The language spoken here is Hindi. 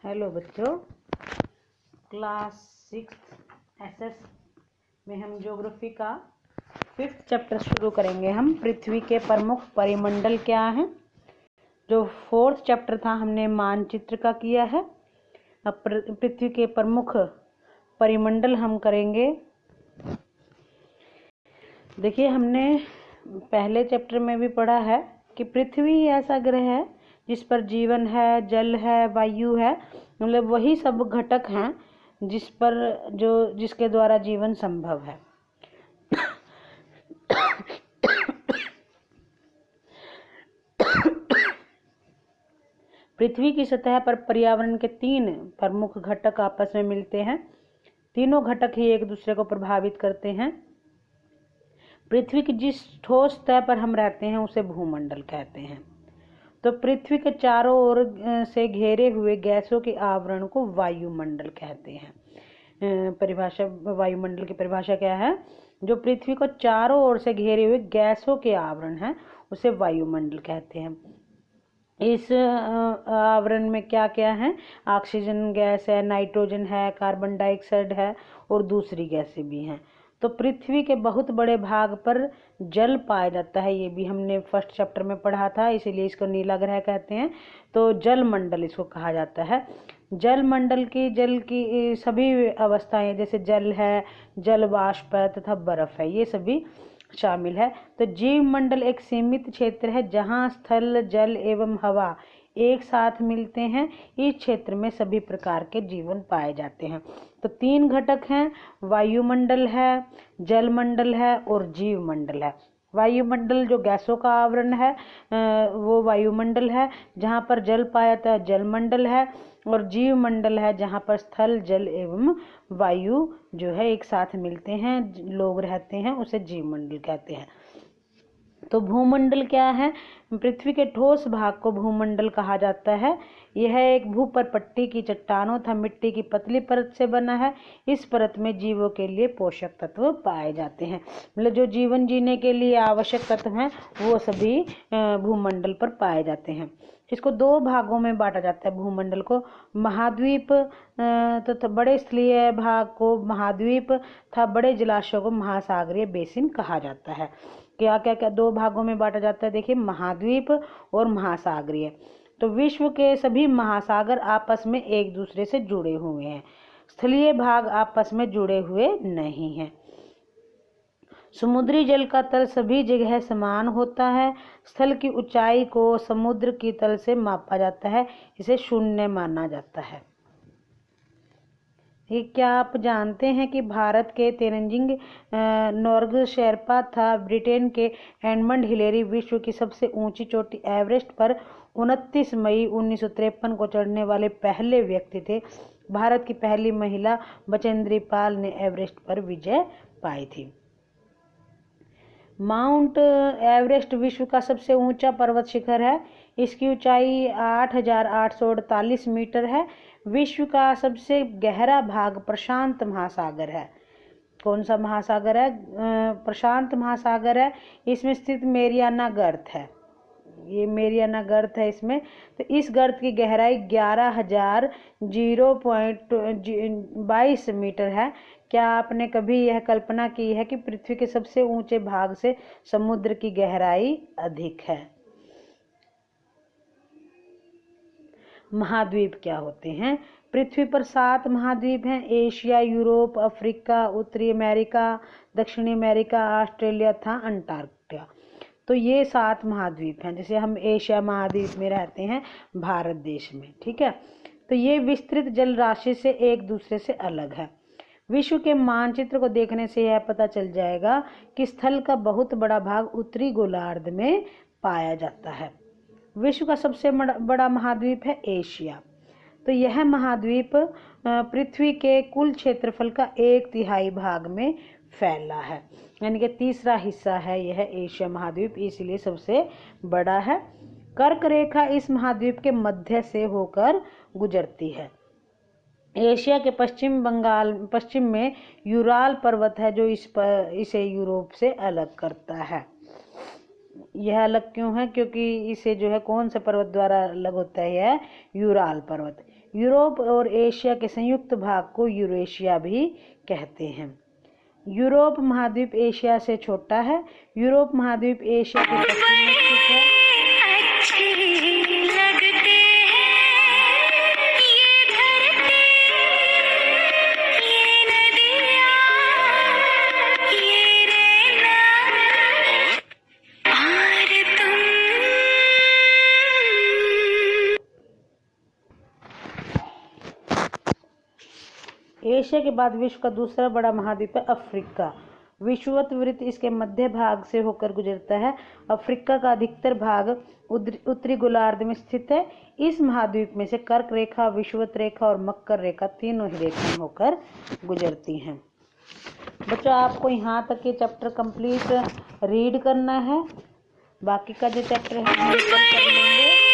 हेलो बच्चों, क्लास 6 एसएस में हम ज्योग्राफी का 5th चैप्टर शुरू करेंगे। हम पृथ्वी के प्रमुख परिमंडल क्या हैं। जो 4th चैप्टर था हमने मानचित्र का किया है। अब पृथ्वी के प्रमुख परिमंडल हम करेंगे। देखिए, हमने पहले चैप्टर में भी पढ़ा है कि पृथ्वी ऐसा ग्रह है जिस पर जीवन है, जल है, वायु है, मतलब वही सब घटक हैं जिसके द्वारा जीवन संभव है। पृथ्वी की सतह पर पर्यावरण के 3 प्रमुख घटक आपस में मिलते हैं। तीनों घटक ही एक दूसरे को प्रभावित करते हैं। पृथ्वी की जिस ठोस सतह पर हम रहते हैं उसे भूमंडल कहते हैं। तो पृथ्वी के चारों ओर से घेरे हुए गैसों के आवरण को वायुमंडल कहते हैं। परिभाषा वायुमंडल की परिभाषा क्या है? जो पृथ्वी को चारों ओर से घेरे हुए गैसों के आवरण है उसे वायुमंडल कहते हैं। इस आवरण में क्या क्या है? ऑक्सीजन गैस है, नाइट्रोजन है, कार्बन डाइऑक्साइड है और दूसरी गैसें भी हैं। तो पृथ्वी के बहुत बड़े भाग पर जल पाया जाता है। ये भी हमने 1st चैप्टर में पढ़ा था, इसीलिए इसको नीला ग्रह कहते हैं। तो जल मंडल इसको कहा जाता है। जल मंडल की जल की सभी अवस्थाएं जैसे जल है, जल वाष्प है तथा बर्फ है, ये सभी शामिल है। तो जीव मंडल एक सीमित क्षेत्र है जहां स्थल, जल एवं हवा एक साथ मिलते हैं। इस क्षेत्र में सभी प्रकार के जीवन पाए जाते हैं। तो 3 घटक हैं, वायुमंडल है, जल मंडल है और जीव मंडल है। वायुमंडल जो गैसों का आवरण है वो वायुमंडल है। जहाँ पर जल पाया जाता है जल मंडल है। और जीव मंडल है जहाँ पर स्थल, जल एवं वायु जो है एक साथ मिलते हैं, लोग रहते हैं, उसे जीव मंडल कहते हैं। तो भूमंडल क्या है? पृथ्वी के ठोस भाग को भूमंडल कहा जाता है। यह एक भूपरपट्टी की चट्टानों तथा मिट्टी की पतली परत से बना है। इस परत में जीवों के लिए पोषक तत्व पाए जाते हैं, मतलब जो जीवन जीने के लिए आवश्यक तत्व हैं वो सभी भूमंडल पर पाए जाते हैं। इसको 2 भागों में बांटा जाता है भूमंडल को। महाद्वीप तथा बड़े स्थलीय भाग को महाद्वीप तथा बड़े जलाशयों को महासागरीय बेसिन कहा जाता है। क्या क्या क्या 2 भागों में बांटा जाता है? देखिए, महाद्वीप और महासागरीय। तो विश्व के सभी महासागर आपस में एक दूसरे से जुड़े हुए हैं। स्थलीय भाग आपस में जुड़े हुए नहीं हैं। समुद्री जल का तल सभी जगह समान होता है। स्थल की ऊंचाई को समुद्र की तल से मापा जाता है, इसे शून्य माना जाता है। ये क्या आप जानते हैं कि भारत के तेनजिंग नोर्गे शेरपा था ब्रिटेन के एडमंड हिलेरी विश्व की सबसे ऊंची चोटी एवरेस्ट पर 29 मई 1953 को चढ़ने वाले पहले व्यक्ति थे। भारत की पहली महिला बचेंद्री पाल ने एवरेस्ट पर विजय पाई थी। माउंट एवरेस्ट विश्व का सबसे ऊंचा पर्वत शिखर है। इसकी ऊंचाई 8,848 मीटर है। विश्व का सबसे गहरा भाग प्रशांत महासागर है। कौन सा महासागर है? प्रशांत महासागर है। इसमें स्थित मेरियाना गर्त है। ये मेरियाना गर्त है इसमें। तो इस गर्त की गहराई 11,022 मीटर है। क्या आपने कभी यह कल्पना की है कि पृथ्वी के सबसे ऊंचे भाग से समुद्र की गहराई अधिक है? महाद्वीप क्या होते हैं? पृथ्वी पर 7 महाद्वीप हैं। एशिया, यूरोप, अफ्रीका, उत्तरी अमेरिका, दक्षिणी अमेरिका, ऑस्ट्रेलिया तथा अंटार्कटिका। तो ये 7 महाद्वीप हैं। जैसे हम एशिया महाद्वीप में रहते हैं भारत देश में, ठीक है। तो ये विस्तृत जल राशि से एक दूसरे से अलग है। विश्व के मानचित्र को देखने से यह पता चल जाएगा कि स्थल का बहुत बड़ा भाग उत्तरी गोलार्ध में पाया जाता है। विश्व का सबसे बड़ा महाद्वीप है एशिया। तो यह महाद्वीप पृथ्वी के कुल क्षेत्रफल का 1/3 भाग में फैला है, यानी कि 3रा हिस्सा है यह एशिया महाद्वीप, इसलिए सबसे बड़ा है। कर्क रेखा इस महाद्वीप के मध्य से होकर गुजरती है। एशिया के पश्चिम में यूराल पर्वत है जो इसे यूरोप से अलग करता है। यह अलग क्यों है? क्योंकि इसे जो है कौन से पर्वत द्वारा अलग होता है? यह यूराल पर्वत। यूरोप और एशिया के संयुक्त भाग को यूरेशिया भी कहते हैं। यूरोप महाद्वीप एशिया से छोटा है। यूरोप महाद्वीप एशिया के पश्चिम में स्थित है। एशिया के बाद विश्व का दूसरा बड़ा महाद्वीप है अफ्रीका। विषुवत वृत्त इसके मध्य भाग से होकर गुजरता है। अफ्रीका का अधिकतर भाग उत्तरी गोलार्ध में स्थित है। इस महाद्वीप में से कर्क रेखा, विषुवत रेखा और मकर रेखा तीनों ही रेखाएं होकर गुजरती हैं। बच्चों, आपको यहाँ तक ये चैप्टर कंप्लीट रीड करना है। बाकी का जो चैप्टर है हम कल कर लेंगे।